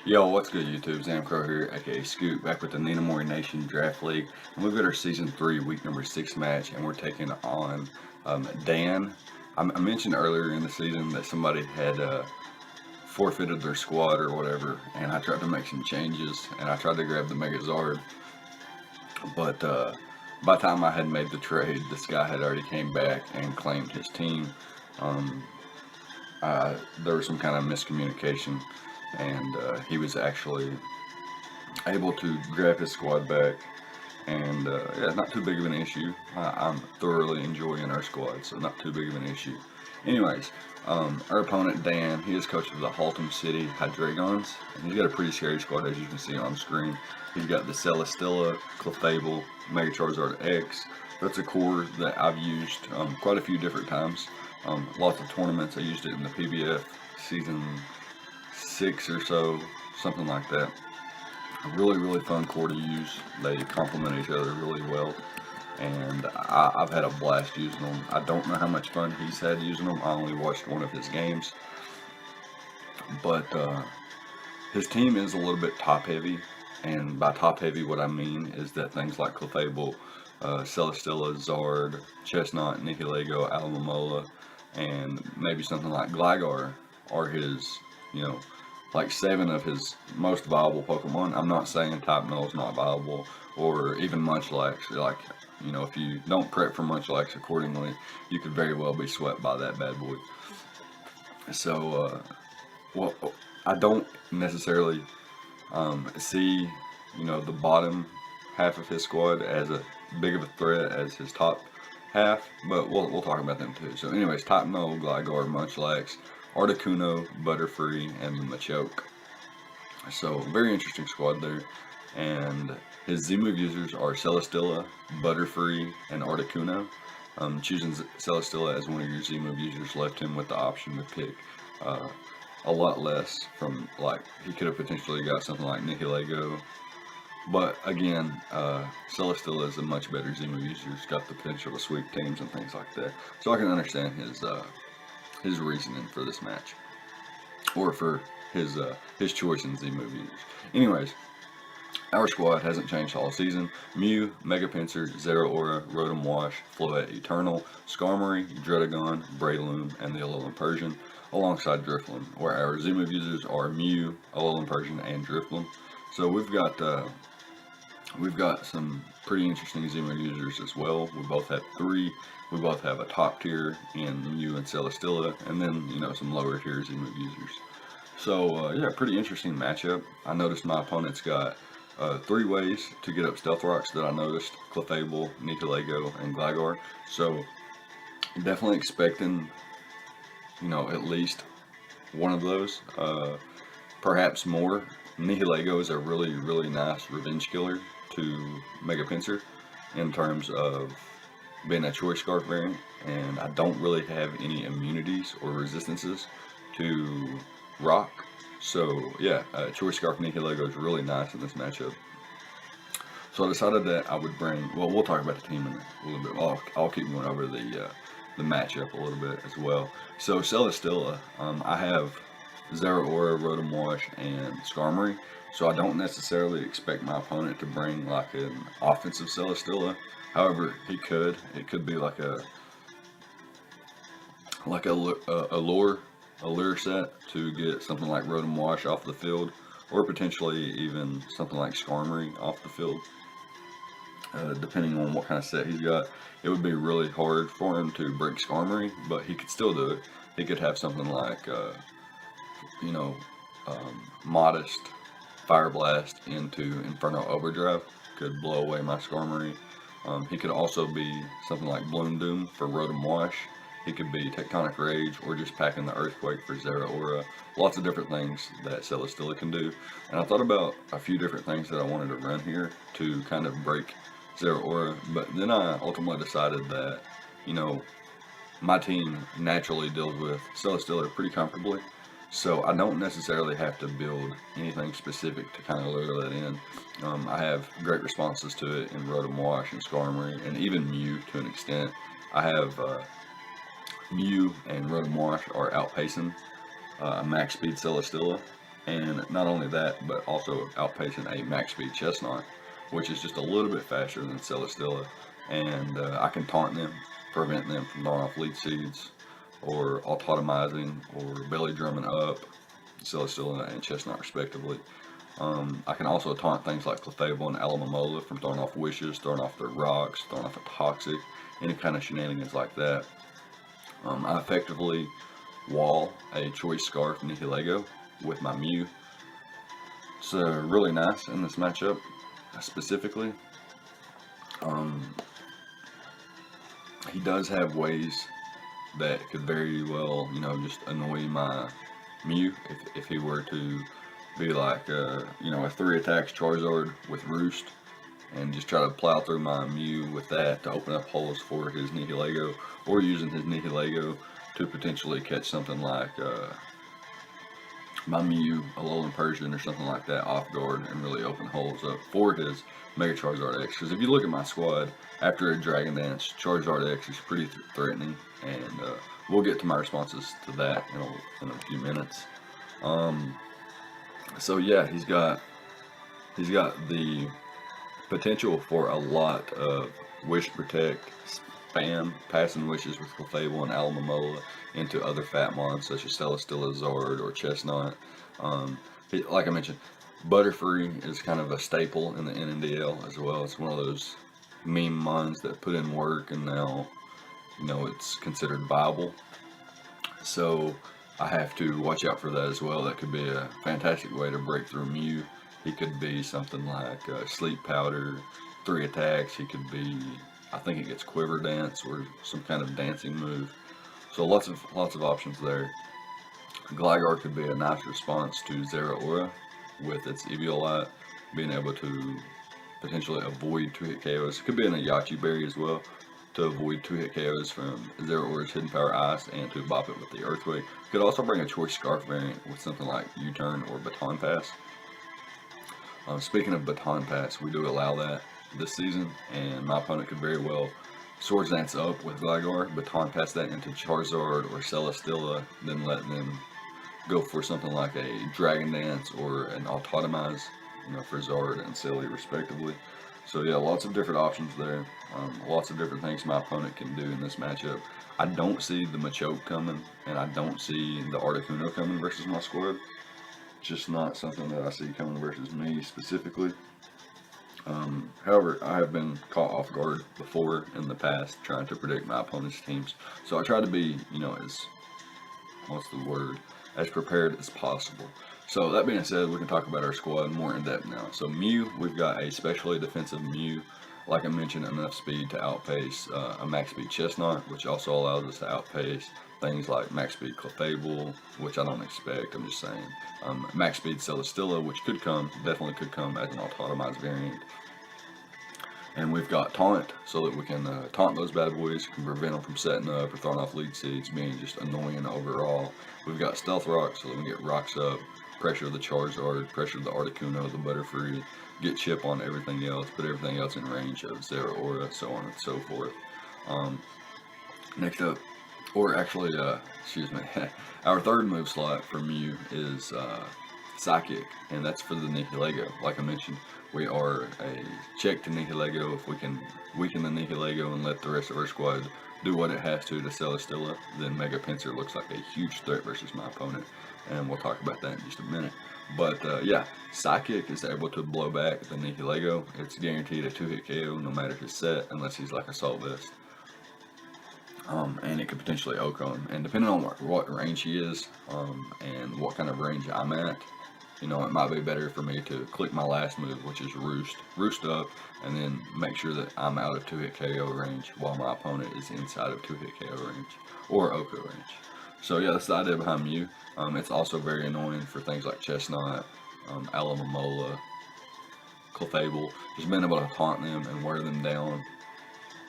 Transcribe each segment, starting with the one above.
Yo, what's good YouTube? Zam Crow here, aka Scoop, back with the Ninamori Nation Draft League. And we've got our Season 3, Week number 6 match, and we're taking on Dan. I mentioned earlier in the season that somebody had forfeited their squad or whatever, and I tried to make some changes, and I tried to grab the Megazard, but by the time I had made the trade, this guy had already came back and claimed his team. Um, there was some kind of miscommunication, and he was actually able to grab his squad back, and yeah, not too big of an issue. I'm thoroughly enjoying our squad, so not too big of an issue. Anyways, our opponent Dan, he is coach of the Haltom City Hydreigons, and he's got a pretty scary squad as you can see on screen. He's got the Celesteela, Clefable, Mega Charizard X. That's a core that I've used quite a few different times. Lots of tournaments. I used it in the PBF season 6 or so, something like that. A really fun core to use. They complement each other really well, and I've had a blast using them. I don't know how much fun he's had using them. I only watched one of his games, but his team is a little bit top heavy, and by top heavy what I mean is that things like Clefable, Celesteela, Zard, Chestnut, Nihilego, Alamomola, and maybe something like Gligar are his, like 7 of his most viable Pokemon. I'm not saying Type Null is not viable, or even Munchlax. Like, if you don't prep for Munchlax accordingly, you could very well be swept by that bad boy. So, well, I don't necessarily see, the bottom half of his squad as a big of a threat as his top half, but we'll talk about them too. So, anyways, Type Null, Gligar, Munchlax, Articuno, Butterfree, and the Machoke. So, very interesting squad there. And his Z-move users are Celesteela, Butterfree, and Articuno. Choosing Celesteela as one of your Z-move users left him with the option to pick a lot less from, like, he could have potentially got something like Nihilego. But again, Celesteela is a much better Z-move user. He's got the potential to sweep teams and things like that. So I can understand his reasoning for this match, or for his choice in Z-move users. Anyways, our squad hasn't changed all season. Mew, Mega Pinsir, Zeraora, Rotom Wash, Floette Eternal, Skarmory, Hydreigon, Breloom, and the Alolan Persian, alongside Drifloon, where our Z-move users are Mew, Alolan Persian, and Drifloon. So we've got some pretty interesting Z-move users as well. We both have 3. We both have a top tier in Mew and Celesteela, and then, some lower tier Z-move users. So, yeah, pretty interesting matchup. I noticed my opponent's got 3 ways to get up Stealth Rocks that I noticed: Clefable, Nihilego, and Gligar. So, definitely expecting, at least one of those, perhaps more. Nihilego is a really nice revenge killer to Mega Pinsir in terms of being a Choice Scarf variant, and I don't really have any immunities or resistances to Rock. So yeah, Choice Scarf Nihilego is really nice in this matchup. So I decided that I would bring, well, we'll talk about the team in a little bit. I'll keep going over the matchup a little bit as well. So Celesteela, I have Zeraora, Rotom Wash, and Skarmory. So I don't necessarily expect my opponent to bring like an offensive Celesteela. However, he could. It could be like a lure set to get something like Rotom Wash off the field, or potentially even something like Skarmory off the field. Depending on what kind of set he's got, it would be really hard for him to break Skarmory, but he could still do it. He could have something like, modest Fire Blast into Inferno Overdrive, could blow away my Skarmory. He could also be something like Bloom Doom for Rotom Wash. He could be Tectonic Rage, or just packing the Earthquake for Zeraora. Lots of different things that Celesteela can do. And I thought about a few different things that I wanted to run here to kind of break Zeraora, but then I ultimately decided that, my team naturally deals with Celesteela pretty comfortably, so I don't necessarily have to build anything specific to kind of lure that in. I have great responses to it in Rotom Wash and Skarmory, and even Mew to an extent. I have Mew and Rotom Wash are outpacing max speed Celesteela, And not only that, but also outpacing a max speed Chestnut, which is just a little bit faster than Celesteela. And I can taunt them, prevent them from throwing off lead seeds, or autotomizing, or belly drumming up Celesteela and Chestnut respectively. I can also taunt things like Clefable and Alamamola from throwing off wishes, throwing off their rocks, throwing off a toxic, any kind of shenanigans like that. I effectively wall a Choice Scarf Nihilego with my Mew. It's really nice in this matchup specifically. He does have ways that could very well, just annoy my Mew if he were to be like, a 3 attacks Charizard with Roost and just try to plow through my Mew with that to open up holes for his Nihilego, or using his Nihilego to potentially catch something like my Mew, a Alolan Persian or something like that off guard and really open holes up for his Mega Charizard X. Because if you look at my squad, after a Dragon Dance, Charizard X is pretty threatening, and we'll get to my responses to that in a few minutes. So yeah, he's got the potential for a lot of Wish Protect, spam, passing wishes with Clefable and Alamamola into other Fatmons such as Celesteela, Zard, or Chestnut. Like I mentioned, Butterfree is kind of a staple in the NNDL as well. It's one of those meme mons that put in work and now, it's considered viable. So I have to watch out for that as well. That could be a fantastic way to break through Mew. He could be something like Sleep Powder, 3 attacks. He could be, I think it gets Quiver Dance or some kind of dancing move. So lots of options there. Gligar could be a nice response to Zeraora with its Eviolite, being able to potentially avoid 2-hit KOs. It could be an Ayachi Berry as well, to avoid 2-hit KOs from Zeraora's Hidden Power Ice and to bop it with the Earthquake. Could also bring a Choice Scarf variant with something like U-Turn or Baton Pass. Speaking of Baton Pass, we do allow that this season, and my opponent could very well Swords Dance up with Gligar, Baton Pass that into Charizard or Celesteela, then let them go for something like a Dragon Dance or an Autotomize, for Zard and Silly respectively. So yeah, lots of different options there. Lots of different things my opponent can do in this matchup. I don't see the Machoke coming, and I don't see the Articuno coming versus my squad. Just not something that I see coming versus me specifically. However, I have been caught off guard before in the past trying to predict my opponent's teams. So I try to be, as prepared as possible. So that being said, we can talk about our squad more in depth now. So Mew, we've got a specially defensive Mew. Like I mentioned, enough speed to outpace a max speed Chestnut, which also allows us to outpace things like max speed Clefable, which I don't expect, I'm just saying. Max speed Celesteela, which definitely could come as an autotomized variant. And we've got Taunt, so that we can taunt those bad boys, can prevent them from setting up or throwing off lead seeds, being just annoying overall. We've got Stealth Rock, so that we get rocks up, pressure the Charizard, pressure the Articuno, the Butterfree, get chip on everything else, put everything else in range of Zeraora, so on and so forth. Next up, our third move slot for Mew is Psychic, and that's for the Nihilego. Like I mentioned, we are a check to Nihilego. If we can weaken the Nihilego and let the rest of our squad do what it has to Celesteela, then Mega Pinsir looks like a huge threat versus my opponent, and we'll talk about that in just a minute. But yeah, Psychic is able to blow back the Nihilego. It's guaranteed a 2-hit KO no matter his set, unless he's like Assault Vest. And it could potentially OHKO him. And depending on what range he is, and what kind of range I'm at, it might be better for me to click my last move, which is Roost up, and then make sure that I'm out of 2-hit KO range while my opponent is inside of 2-hit KO range, or OHKO range. So yeah, that's the idea behind Mew. It's also very annoying for things like Chestnut, Alamamola, Clefable, just being able to taunt them and wear them down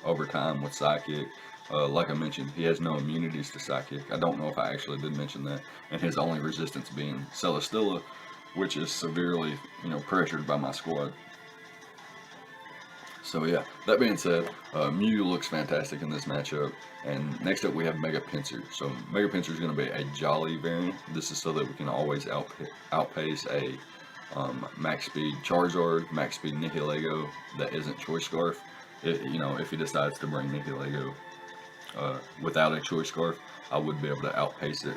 over time with Psychic. Like I mentioned, he has no immunities to Psychic. I don't know if I actually did mention that. And his only resistance being Celesteela, which is severely, pressured by my squad. So yeah, that being said, Mew looks fantastic in this matchup. And next up we have Mega Pinsir. So Mega Pinsir is going to be a Jolly variant. This is so that we can always outpace a max speed Charizard, max speed Nihilego that isn't Choice Scarf. If he decides to bring Nihilego without a Choice Scarf, I would be able to outpace it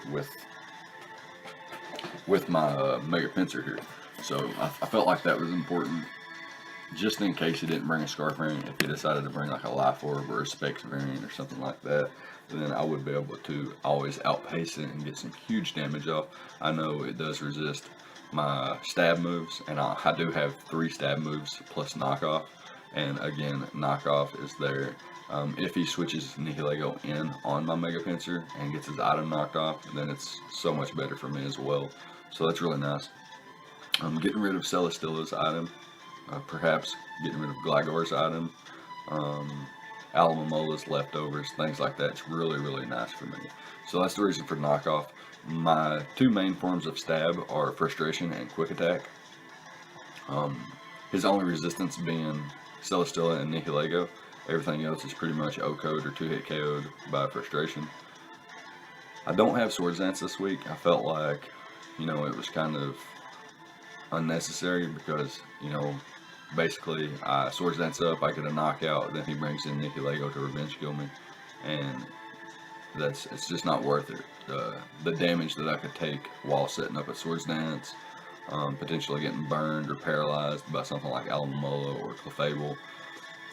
with my Mega Pinsir here. So I felt like that was important, just in case he didn't bring a Scarf variant. If he decided to bring like a Life Orb or a Specs variant or something like that, then I would be able to always outpace it and get some huge damage off. I know it does resist my stab moves, and I do have 3 stab moves plus knockoff. And again, knockoff is there. If he switches Nihilego in on my Mega Pinsir and gets his item knocked off, then it's so much better for me as well. So that's really nice. Getting rid of Celesteela's item, perhaps getting rid of Gligar's item, Alamomola's leftovers, things like that. It's really, really nice for me. So that's the reason for knockoff. My 2 main forms of stab are Frustration and Quick Attack. His only resistance being Celesteela and Nihilego. Everything else is pretty much O-code or 2-hit KO'd by Frustration. I don't have Swords Dance this week. I felt like, it was kind of unnecessary because, basically I Swords Dance up, I get a knockout, then he brings in Nihilego to revenge kill me, and it's just not worth it. The damage that I could take while setting up a Swords Dance, potentially getting burned or paralyzed by something like Alomomola or Clefable,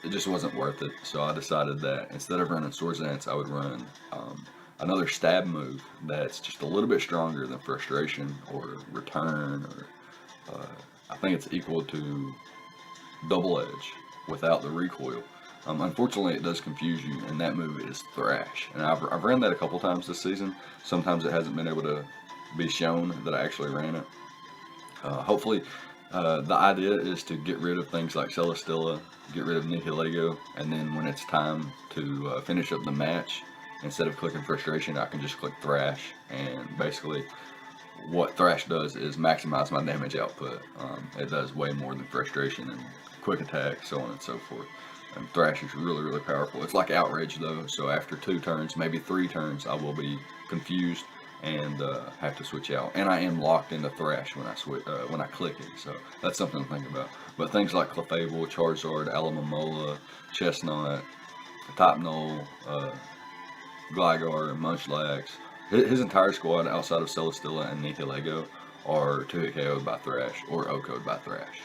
it just wasn't worth it. So I decided that instead of running Swords Dance, I would run another stab move that's just a little bit stronger than Frustration or Return, or I think it's equal to Double Edge without the recoil. Unfortunately, it does confuse you, and that move is Thrash. And I've ran that a couple times this season. Sometimes it hasn't been able to be shown that I actually ran it. Hopefully, the idea is to get rid of things like Celesteela, get rid of Nihilego, and then when it's time to finish up the match, instead of clicking Frustration, I can just click Thrash, and basically what Thrash does is maximize my damage output. It does way more than Frustration and Quick Attack, so on and so forth. And Thrash is really, really powerful. It's like Outrage though, so after 2 turns, maybe 3 turns, I will be confused and have to switch out. And I am locked into Thrash when I click it, so that's something to think about. But things like Clefable, Charizard, Alomomola, Chestnut, Topnol, Gligar, and Munchlax, his entire squad outside of Celesteela and Nihilego are 2-hit KO'd by Thrash or O-code by Thrash.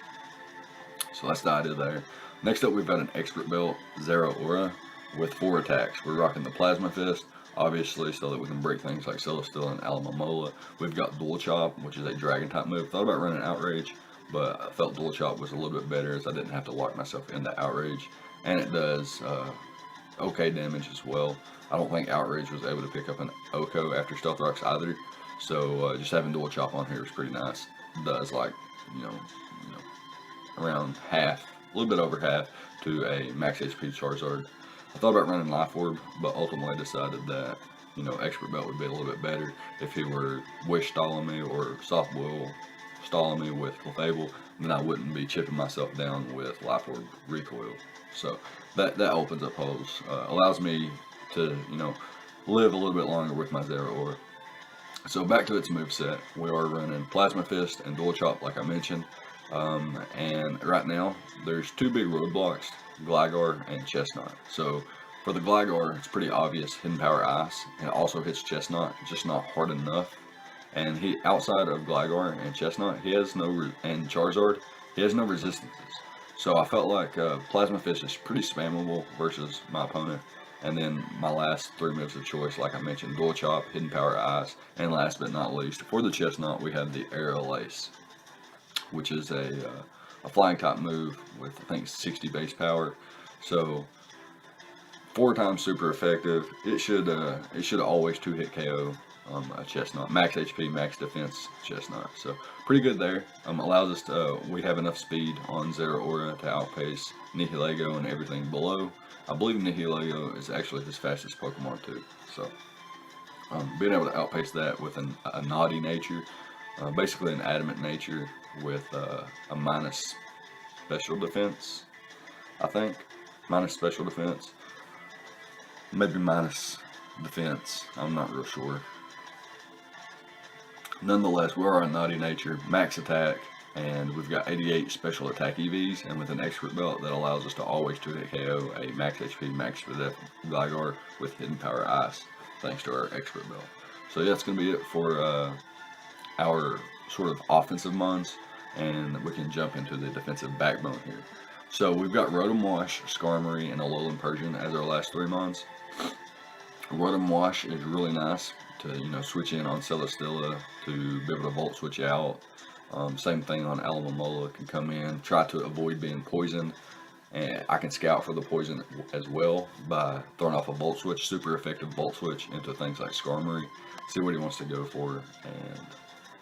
So that's the idea there. Next up, we've got an Expert Belt, Zeraora, with 4 attacks. We're rocking the Plasma Fist, obviously, so that we can break things like Celesteela and Alomomola. We've got Dual Chop, which is a Dragon type move. Thought about running Outrage, but I felt Dual Chop was a little bit better as I didn't have to lock myself into Outrage. And it does okay damage as well. I don't think Outrage was able to pick up an Oko after Stealth Rocks either. So just having Dual Chop on here is pretty nice. It does like, around half, a little bit over half to a max HP Charizard. I thought about running Life Orb, but ultimately decided that, Expert Belt would be a little bit better if he were Wish stalling me or Soft Boil stalling me with Clefable, then I wouldn't be chipping myself down with Life Orb recoil. So that opens up holes, allows me to, live a little bit longer with my Zeraora. So back to its moveset, we are running Plasma Fist and Dual Chop like I mentioned. And right now, there's 2 big roadblocks, Gligar and Chestnut. So for the Gligar, it's pretty obvious, Hidden Power Ice, and it also hits Chestnut, just not hard enough. And he, outside of Gligar and Chestnut, and Charizard, he has no resistances. So I felt like Plasma Fist is pretty spammable versus my opponent. And then my last 3 moves of choice, like I mentioned, Dual Chop, Hidden Power Ice, and last but not least, for the Chestnut, we have the Aerial Ace, which is a flying type move with, I think, 60 base power. So 4 times super effective. It should always 2-hit KO a Chestnut. Max HP, max defense Chestnut. So pretty good there. Allows us to, we have enough speed on Zeraora to outpace Nihilego and everything below. I believe Nihilego is actually his fastest Pokemon too. So being able to outpace that with a naughty nature, basically an adamant nature with a minus special defense, I think, minus special defense, maybe minus defense. I'm not real sure. Nonetheless, we are a naughty nature, max attack, and we've got 88 special attack EVs, and with an expert belt that allows us to always 2-hit KO a max HP, max Spadef Gligar with hidden power ice, thanks to our expert belt. So yeah, that's going to be it for our sort of offensive mons, and we can jump into the defensive backbone here. So we've got Rotom Wash, Skarmory, and Alolan Persian as our last 3 mons. Rotom Wash is really nice to switch in on Celesteela, to be able to Volt Switch out. Same thing on Alomomola, can come in, try to avoid being poisoned, and I can scout for the poison as well by throwing off a Volt Switch, super effective Volt Switch into things like Skarmory, see what he wants to go for, and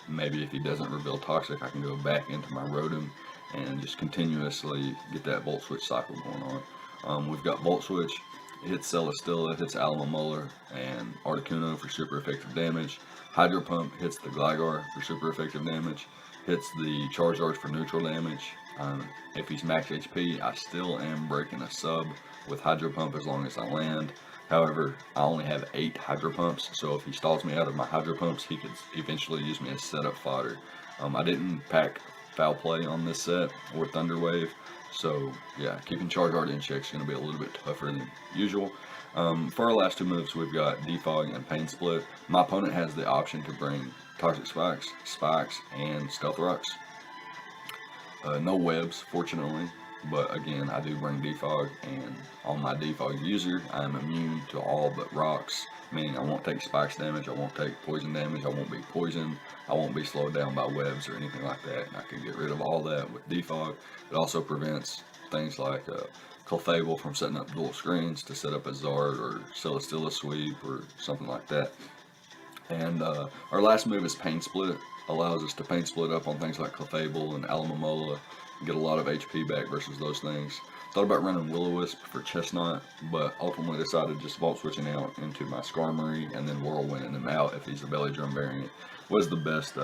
maybe if he doesn't reveal Toxic, I can go back into my Rotom and just continuously get that Volt Switch cycle going on. We've got Volt Switch, it hits Celesteela, hits Alomomola and Articuno for super effective damage. Hydro Pump hits the Gligar for super effective damage. Hits the Charizard for neutral damage. If he's max HP, I still am breaking a sub with Hydro Pump as long as I land. However, I only have 8 Hydro Pumps, so if he stalls me out of my Hydro Pumps, he could eventually use me as setup fodder. I didn't pack Foul Play on this set, or Thunder Wave, so yeah, keeping Charizard in check is going to be a little bit tougher than usual. For our last 2 moves, we've got Defog and Pain Split. My opponent has the option to bring Toxic Spikes, and Stealth Rocks. No webs, fortunately, but again, I do bring Defog, and on my Defog user, I am immune to all but rocks, meaning I won't take spikes damage, I won't take poison damage, I won't be poisoned, I won't be slowed down by webs or anything like that, and I can get rid of all that with Defog. It also prevents things like Clefable from setting up dual screens to set up a Zard or Celesteela sweep or something like that. And our last move is Pain Split. Allows us to Pain Split up on things like Clefable and Alomomola, get a lot of HP back versus those things. Thought about running Will-O-Wisp for Chestnut, but ultimately decided just Volt Switching out into my Skarmory and then Whirlwinding him out if he's the Belly Drum variant was the best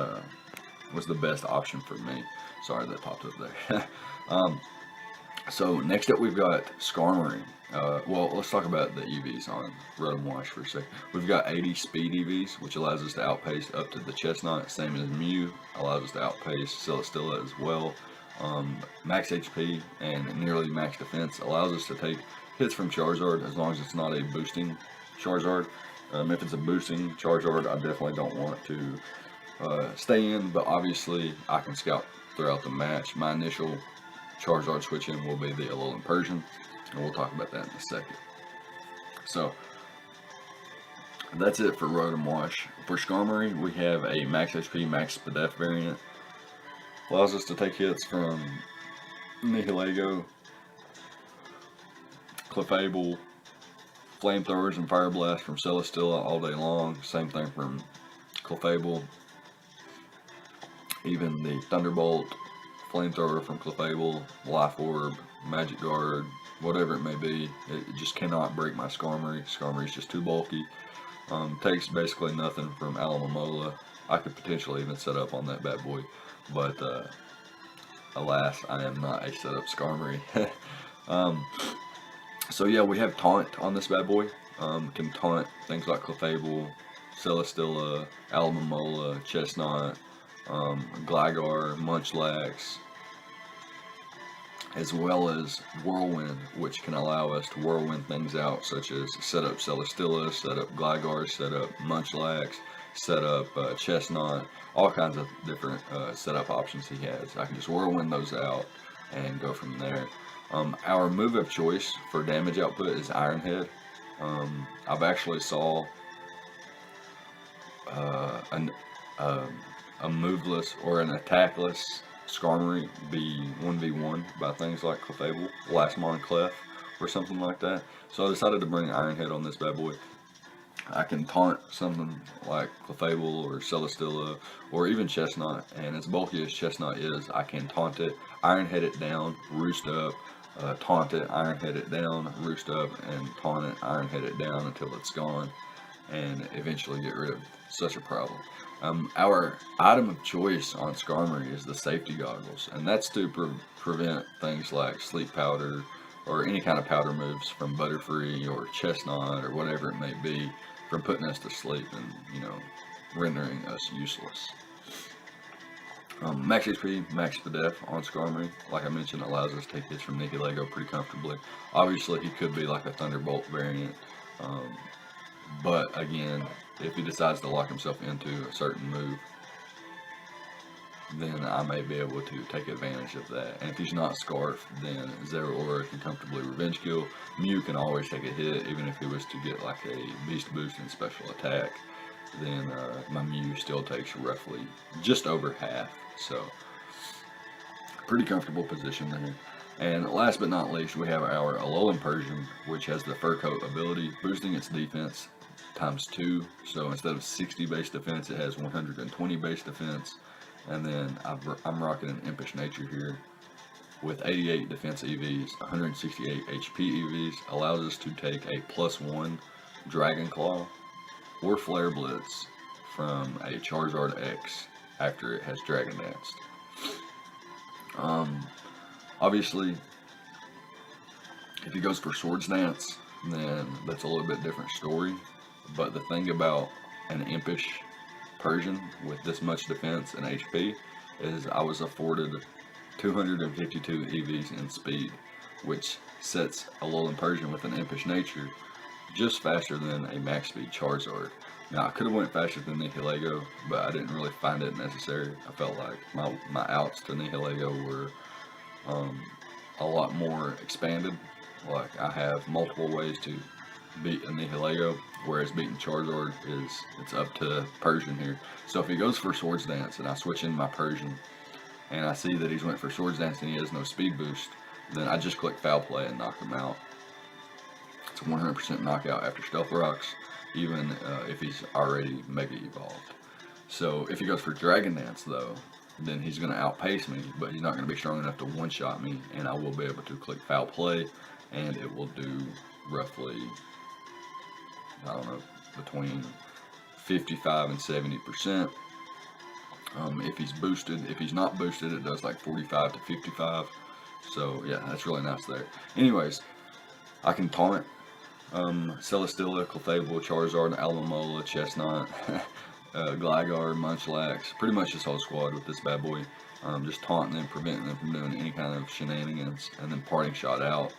option for me. Sorry that popped up there. So next up we've got Skarmory. Well, let's talk about the EVs on Rotom Wash for a second. We've got 80 speed EVs, which allows us to outpace up to the Chestnut, same as Mew, allows us to outpace Celesteela as well. Max HP and nearly max defense allows us to take hits from Charizard as long as it's not a boosting Charizard. If it's a boosting Charizard, I definitely don't want to stay in, but obviously I can scout throughout the match. My initial Charizard switch in will be the Alolan Persian, and we'll talk about that in a second. So that's it for Rotom Wash. For Skarmory, we have a max HP, max Spadef variant. Allows us to take hits from Nihilego, Clefable, Flamethrowers and Fire Blast from Celesteela all day long. Same thing from Clefable. Even the Thunderbolt, Flamethrower from Clefable, Life Orb, Magic Guard, whatever it may be, it just cannot break my Skarmory. Skarmory's just too bulky. Takes basically nothing from Alomomola. I could potentially even set up on that bad boy, but alas, I am not a setup Skarmory. So yeah, we have Taunt on this bad boy. Can taunt things like Clefable, Celesteela, Alomomola, Chestnut, Gligar, Munchlax, as well as Whirlwind, which can allow us to whirlwind things out, such as set up Celesteela, set up Gligar, set up Munchlax, set up Chestnut, all kinds of different setup options he has. I can just whirlwind those out and go from there. Our move of choice for damage output is Iron Head. I've actually saw a moveless or an attackless Skarmory be 1v1 by things like Clefable, Lastmon Clef, or something like that. So I decided to bring Iron Head on this bad boy. I can taunt something like Clefable or Celesteela or even Chestnut, and as bulky as Chestnut is, I can taunt it, Iron Head it down, roost up, taunt it, Iron Head it down, roost up, and taunt it, Iron Head it down until it's gone, and eventually get rid of such a problem. Our item of choice on Skarmory is the safety goggles, and that's to prevent things like sleep powder, or any kind of powder moves from Butterfree or Chestnut or whatever it may be, from putting us to sleep and, you know, rendering us useless. Max HP, Max Def on Skarmory, like I mentioned, allows us to take hits from Nihilego pretty comfortably. Obviously, he could be like a Thunderbolt variant, but again, if he decides to lock himself into a certain move, then I may be able to take advantage of that. And if he's not Scarf, then Zeraora can comfortably revenge kill. Mew can always take a hit, even if he was to get like a Beast Boost and Special Attack, then my Mew still takes roughly just over half. So, pretty comfortable position there. And last but not least, we have our Alolan Persian, which has the Fur Coat ability, boosting its defense times 2. So instead of 60 base defense, it has 120 base defense. And then I'm rocking an Impish Nature here with 88 defense EVs, 168 HP EVs, allows us to take a +1 Dragon Claw or Flare Blitz from a Charizard X after it has Dragon Danced. Obviously, if he goes for Swords Dance, then that's a little bit different story. But the thing about an Impish Persian with this much defense and HP is I was afforded 252 EVs in speed, which sets Alolan Persian with an Impish Nature just faster than a max speed Charizard. Now I could have went faster than Nihilego, but I didn't really find it necessary. I felt like my outs to Nihilego were a lot more expanded. Like I have multiple ways to beat a Nihilego, whereas beating Charizard it's up to Persian here. So if he goes for Swords Dance and I switch in my Persian and I see that he's went for Swords Dance and he has no speed boost, then I just click Foul Play and knock him out. It's a 100% knockout after Stealth Rocks, even if he's already Mega Evolved. So if he goes for Dragon Dance though, then he's going to outpace me, but he's not going to be strong enough to one-shot me, and I will be able to click Foul Play, and it will do roughly, I don't know, between 55 and 70%. If he's boosted, if he's not boosted, it does like 45 to 55. So yeah, that's really nice there. Anyways, I can taunt Celesteela, Clefable, Charizard, Alomomola, Chestnut, Gligar, Munchlax, pretty much this whole squad with this bad boy. Just taunting them, preventing them from doing any kind of shenanigans, and then Parting Shot out,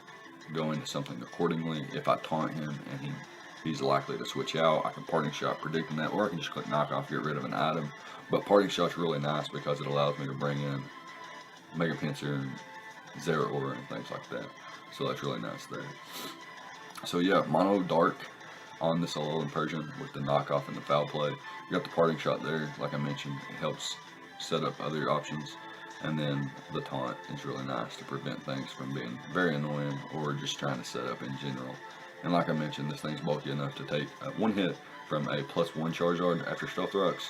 go into something accordingly. If I taunt him and he's likely to switch out, I can Parting Shot predicting that, or I can just click Knock Off, get rid of an item. But Parting Shot's really nice because it allows me to bring in Mega Pinsir and Zeraora and things like that. So that's really nice there. So yeah, Mono Dark on this Alolan Persian with the knockoff and the foul play. You got the Parting Shot there, like I mentioned, it helps set up other options. And then the taunt is really nice to prevent things from being very annoying or just trying to set up in general. And like I mentioned, this thing's bulky enough to take one hit from a +1 Charizard after Stealth Rocks,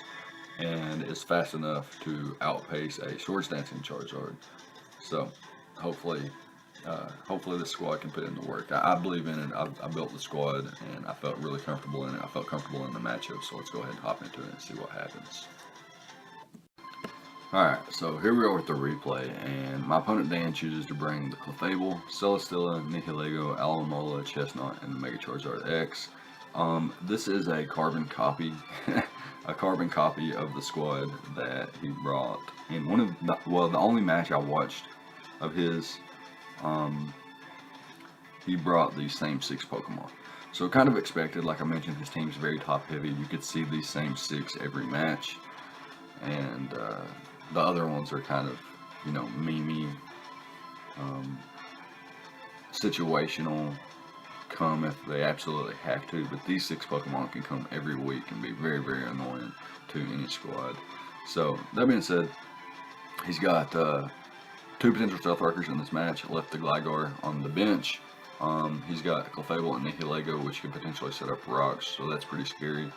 and is fast enough to outpace a Swords Dancing Charizard. So hopefully this squad can put in the work. I believe in it. I built the squad and I felt really comfortable in it. I felt comfortable in the matchup, so let's go ahead and hop into it and see what happens. Alright, so here we are with the replay, and my opponent Dan chooses to bring the Clefable, Celesteela, Nihilego, Alomomola, Chestnut, and the Mega Charizard X. This is a carbon copy, a carbon copy of the squad that he brought in one of the, well, the only match I watched of his. He brought these same 6 Pokemon. So kind of expected, like I mentioned, his team's very top heavy. You could see these same 6 every match. And the other ones are kind of, you know, memey, situational, come if they absolutely have to. But these 6 Pokemon can come every week and be very, very annoying to any squad. So that being said, he's got 2 potential Stealth Rockers in this match. Left the Gligar on the bench. He's got Clefable and Nihilego, which could potentially set up rocks, so that's pretty scary.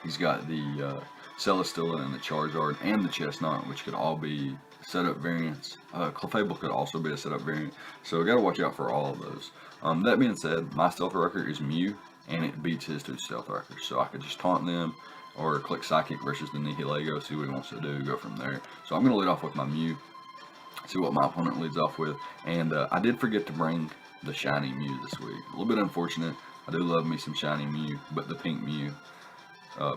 He's got the Celesteela and the Charizard and the Chestnut, which could all be setup variants. Clefable could also be a setup variant, so we gotta watch out for all of those. That being said, my Stealth Rocker is Mew, and it beats his 2 Stealth Rockers, so I could just taunt them, or click Psychic versus the Nihilego, see what he wants to do, go from there. So I'm gonna lead off with my Mew. See what my opponent leads off with. And I did forget to bring the shiny Mew this week. A little bit unfortunate. I do love me some shiny Mew, but the pink Mew,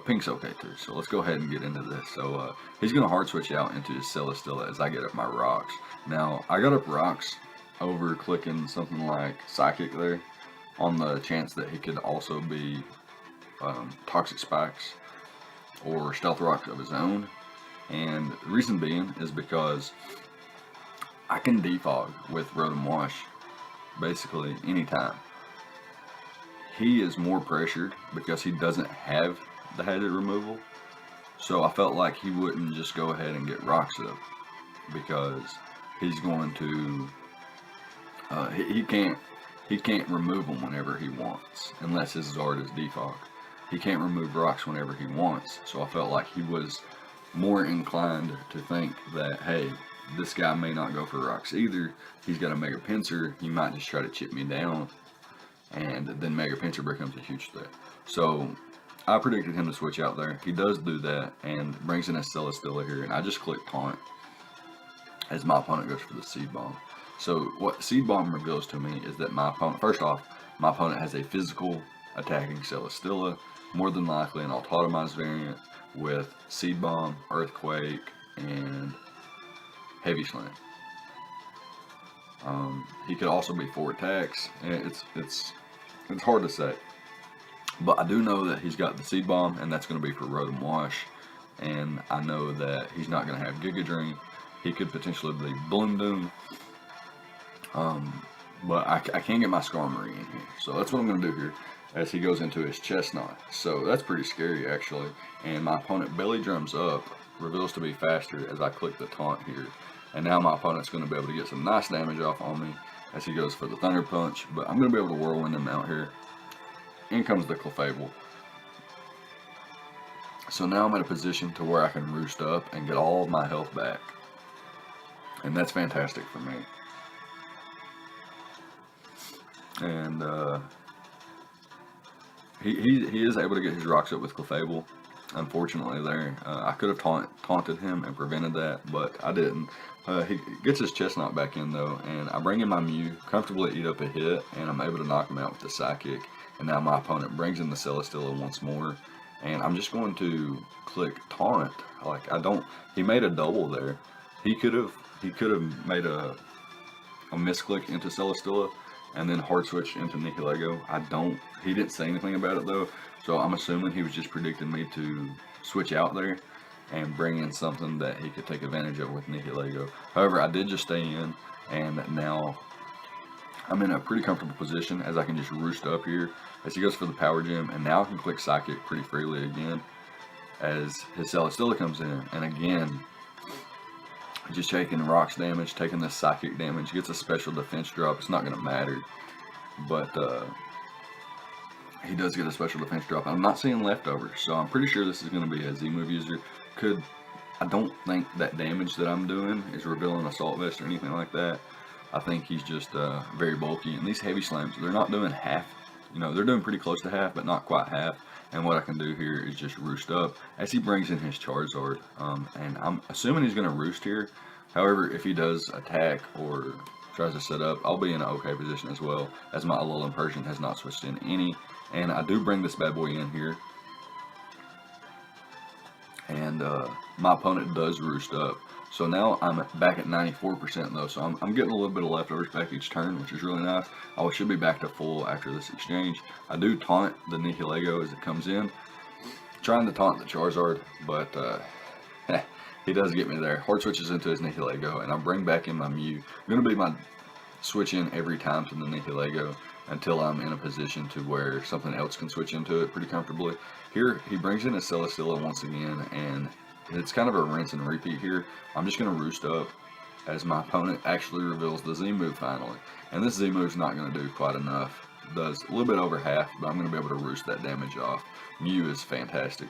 pink's okay too. So let's go ahead and get into this. So he's going to hard switch out into his Celesteela as I get up my rocks. Now, I got up rocks over clicking something like Psychic there on the chance that he could also be Toxic Spikes or Stealth Rocks of his own. And the reason being is because I can defog with Rotom Wash basically anytime. He is more pressured because he doesn't have the headed removal, so I felt like he wouldn't just go ahead and get rocks up because he's going to he can't remove them whenever he wants unless his Zard is defog. He can't remove rocks whenever he wants, so I felt like he was more inclined to think that, hey, this guy may not go for rocks either. He's got a Mega Pinsir. He might just try to chip me down, and then Mega Pinsir becomes a huge threat. So I predicted him to switch out there. He does do that and brings in a Celesteela here, and I just click Taunt as my opponent goes for the Seed Bomb. So what Seed Bomb reveals to me is that my opponent, first off, my opponent has a physical attacking Celesteela, more than likely an autotomized variant with Seed Bomb, Earthquake, and Heavy Slam. He could also be 4 attacks. It's hard to say, but I do know that he's got the Seed Bomb, and that's going to be for Rotom Wash. And I know that he's not going to have Giga Drain. He could potentially be Bloom Doom. But I can't get my Skarmory in here, so that's what I'm going to do here as he goes into his Chestnut. So that's pretty scary actually. And my opponent belly drums up, reveals to be faster as I click the taunt here. And now my opponent's going to be able to get some nice damage off on me as he goes for the Thunder Punch. But I'm going to be able to whirlwind him out here. In comes the Clefable. So now I'm in a position to where I can roost up and get all of my health back. And that's fantastic for me. And he is able to get his rocks up with Clefable. Unfortunately there, I could have taunted him and prevented that, but I didn't. He gets his Chestnut back in though, and I bring in my Mew, comfortably eat up a hit, and I'm able to knock him out with the Psychic. And now my opponent brings in the Celesteela once more, and I'm just going to click Taunt. Like he made a double there. He could have made a misclick into Celesteela and then hard switch into Nihilego. He didn't say anything about it though, so I'm assuming he was just predicting me to switch out there and bring in something that he could take advantage of with Nihilego. However, I did just stay in, and now I'm in a pretty comfortable position as I can just roost up here as he goes for the Power Gem, and now I can click Psychic pretty freely again as his Celesteela comes in, and again, just taking rocks damage, taking the Psychic damage, gets a special defense drop. It's not going to matter, but he does get a special defense drop. I'm not seeing leftovers, so I'm pretty sure this is going to be a Z-move user. I don't think that damage that I'm doing is revealing Assault Vest or anything like that. I think he's just very bulky, and these Heavy Slams, they're not doing half. You know, they're doing pretty close to half, but not quite half. And what I can do here is just roost up as he brings in his Charizard. And I'm assuming he's going to roost here. However, if he does attack or tries to set up, I'll be in an okay position as well, as my Alolan Persian has not switched in any. And I do bring this bad boy in here. And my opponent does roost up. So now I'm back at 94% though, so I'm getting a little bit of leftovers back each turn, which is really nice. I should be back to full after this exchange. I do taunt the Nihilego as it comes in, trying to taunt the Charizard, but he does get me there. Hard switches into his Nihilego, and I bring back in my Mew. I'm going to be my switch in every time to the Nihilego until I'm in a position to where something else can switch into it pretty comfortably. Here, he brings in his Celesteela once again, and it's kind of a rinse and repeat here. I'm just going to roost up as my opponent actually reveals the Z-move finally. And this Z-move's not going to do quite enough. It does a little bit over half, but I'm going to be able to roost that damage off. Mew is fantastic.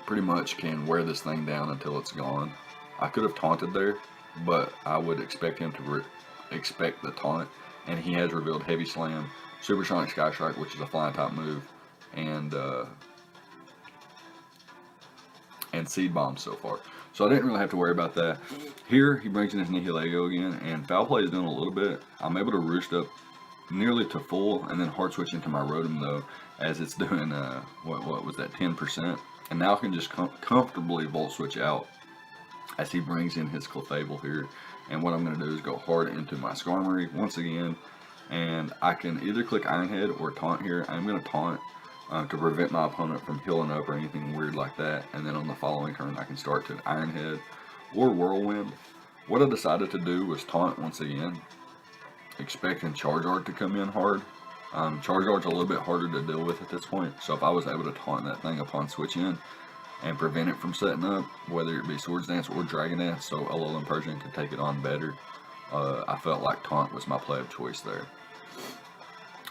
Pretty much can wear this thing down until it's gone. I could have taunted there, but I would expect him to expect the taunt. And he has revealed Heavy Slam, Supersonic Sky Strike, which is a flying type move, and Seed Bomb so far. So I didn't really have to worry about that. Here, he brings in his Nihilego again, and foul play is doing a little bit. I'm able to roost up nearly to full, and then hard switch into my Rotom though, as it's doing, what was that, 10%. And now I can just comfortably Volt Switch out as he brings in his Clefable here. And what I'm going to do is go hard into my Skarmory once again, and I can either click Iron Head or Taunt here. I'm going to Taunt to prevent my opponent from healing up or anything weird like that, and then on the following turn I can start to Iron Head or Whirlwind. What I decided to do was Taunt once again, expecting Charizard to come in hard. Charizard's a little bit harder to deal with at this point, so if I was able to Taunt that thing upon switch in and prevent it from setting up, whether it be Swords Dance or Dragon Dance, so Alolan Persian could take it on better, I felt like Taunt was my play of choice there.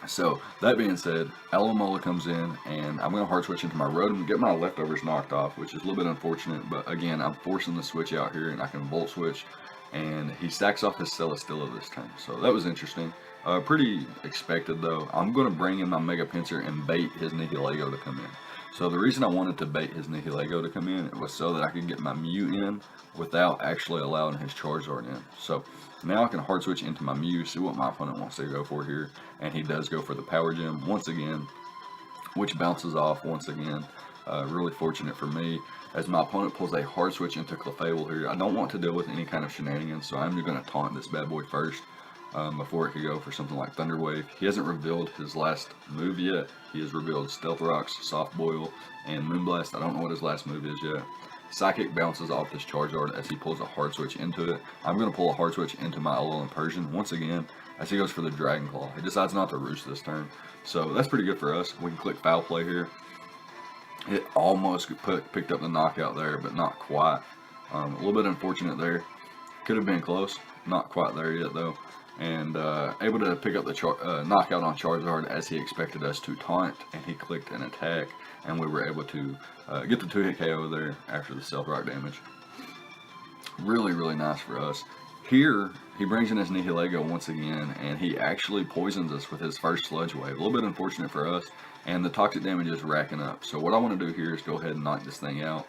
So, that being said, Alomola comes in, and I'm going to hard switch into my Rotom, get my leftovers knocked off, which is a little bit unfortunate, but again, I'm forcing the switch out here, and I can Volt Switch, and he stacks off his Celesteela this time, so that was interesting. Pretty expected though. I'm going to bring in my Mega Pinsir and bait his Nihilego to come in. So the reason I wanted to bait his Nihilego to come in was so that I could get my Mew in without actually allowing his Charizard in. So now I can hard switch into my Mew, see what my opponent wants to go for here, and he does go for the Power Gem once again, which bounces off once again. Really fortunate for me, as my opponent pulls a hard switch into Clefable here. I don't want to deal with any kind of shenanigans, so I'm just going to taunt this bad boy first. Before it could go for something like Thunder Wave. He hasn't revealed his last move yet. He has revealed Stealth Rocks, Soft Boil, and Moonblast. I don't know what his last move is yet. Psychic bounces off this Charizard as he pulls a hard switch into it. I'm going to pull a hard switch into my Alolan Persian once again as he goes for the Dragon Claw. He decides not to roost this turn, so that's pretty good for us. We can click Foul Play here. It almost picked up the knockout there, but not quite. A little bit unfortunate there. Could have been close. Not quite there yet though. And able to pick up the knockout on Charizard as he expected us to taunt, and he clicked an attack, and we were able to get the 2-hit KO there after the Stealth Rock damage. Really, really nice for us. Here, he brings in his Nihilego once again, and he actually poisons us with his first Sludge Wave. A little bit unfortunate for us, and the toxic damage is racking up. So what I want to do here is go ahead and knock this thing out.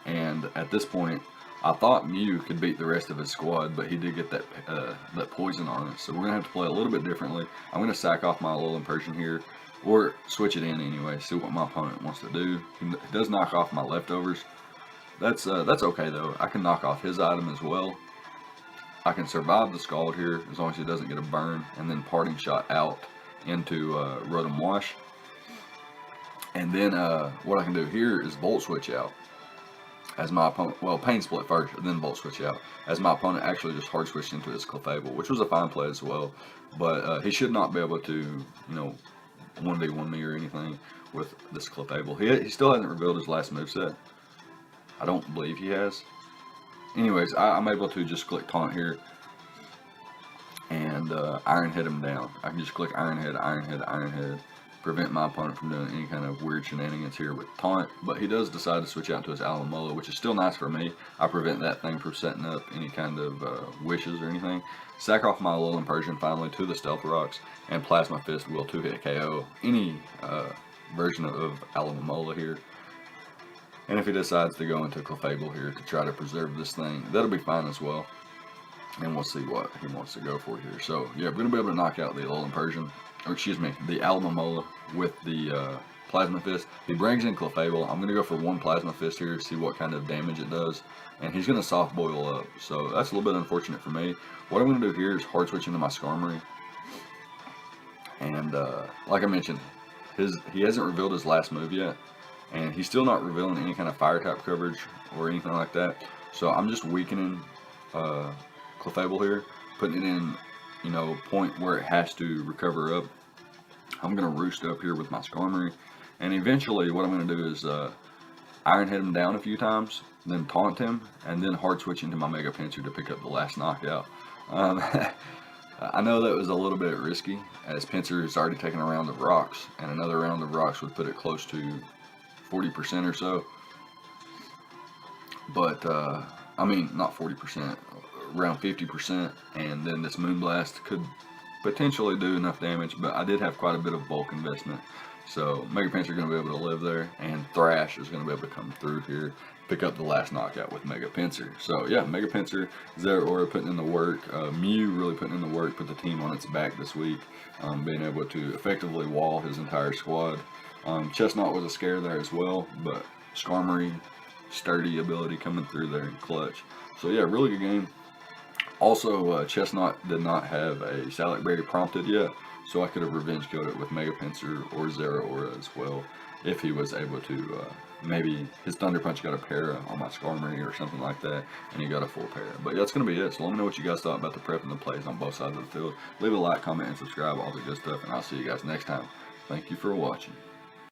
And at this point, I thought Mew could beat the rest of his squad, but he did get that poison on it. So we're going to have to play a little bit differently. I'm going to sack off my Alolan Persian here, or switch it in anyway, see what my opponent wants to do. He does knock off my leftovers. That's okay though. I can knock off his item as well. I can survive the Scald here as long as he doesn't get a burn, and then Parting Shot out into Rotom Wash. And then what I can do here is Volt Switch out. As my opponent, well, Pain Split first, and then Volt Switch out. As my opponent actually just hard switched into his Clefable, which was a fine play as well. But he should not be able to, you know, 1v1 me or anything with this Clefable. He still hasn't revealed his last moveset. I don't believe he has. Anyways, I'm able to just click Taunt here and Iron Head him down. I can just click Iron Head, Iron Head, Iron Head. Prevent my opponent from doing any kind of weird shenanigans here with Taunt, but he does decide to switch out to his Alomola, which is still nice for me. I prevent that thing from setting up any kind of wishes or anything. Sack off my Alolan Persian finally to the Stealth Rocks, and Plasma Fist will 2-hit KO any version of Alomola here. And if he decides to go into Clefable here to try to preserve this thing, that'll be fine as well. And we'll see what he wants to go for here. So yeah, we're going to be able to knock out the Alolan Persian, or excuse me, the Alomola with the Plasma Fist. He brings in Clefable. I'm going to go for one Plasma Fist here to see what kind of damage it does. And he's going to Soft Boil up. So that's a little bit unfortunate for me. What I'm going to do here is hard switch into my Skarmory. And like I mentioned, he hasn't revealed his last move yet. And he's still not revealing any kind of fire type coverage or anything like that. So I'm just weakening Clefable here, putting it in, you know, point where it has to recover up. I'm going to roost up here with my Skarmory, and eventually what I'm going to do is Iron Head him down a few times, then Taunt him, and then hard switch into my Mega Pinsir to pick up the last knockout. I know that was a little bit risky, as Pinsir has already taken a round of rocks, and another round of rocks would put it close to 40% or so. But I mean, not 40%, around 50%, and then this Moonblast could potentially do enough damage, but I did have quite a bit of bulk investment. So Mega Pinsir is going to be able to live there, and Thrash is going to be able to come through here pick up the last knockout with Mega Pincer. So yeah, Mega Pincer, Zeraora putting in the work, Mew really putting in the work, put the team on its back this week, being able to effectively wall his entire squad. Chestnut was a scare there as well, but Skarmory, sturdy ability coming through there in clutch. So yeah, really good game. Also, Chestnut did not have a Salac Berry prompted yet, so I could have revenge killed it with Mega Pincer or Zeraora as well, if he was able to, maybe his Thunder Punch got a para on my Skarmory or something like that, and he got a full para. But yeah, that's going to be it. So let me know what you guys thought about the prep and the plays on both sides of the field. Leave a like, comment, and subscribe, all the good stuff, and I'll see you guys next time. Thank you for watching.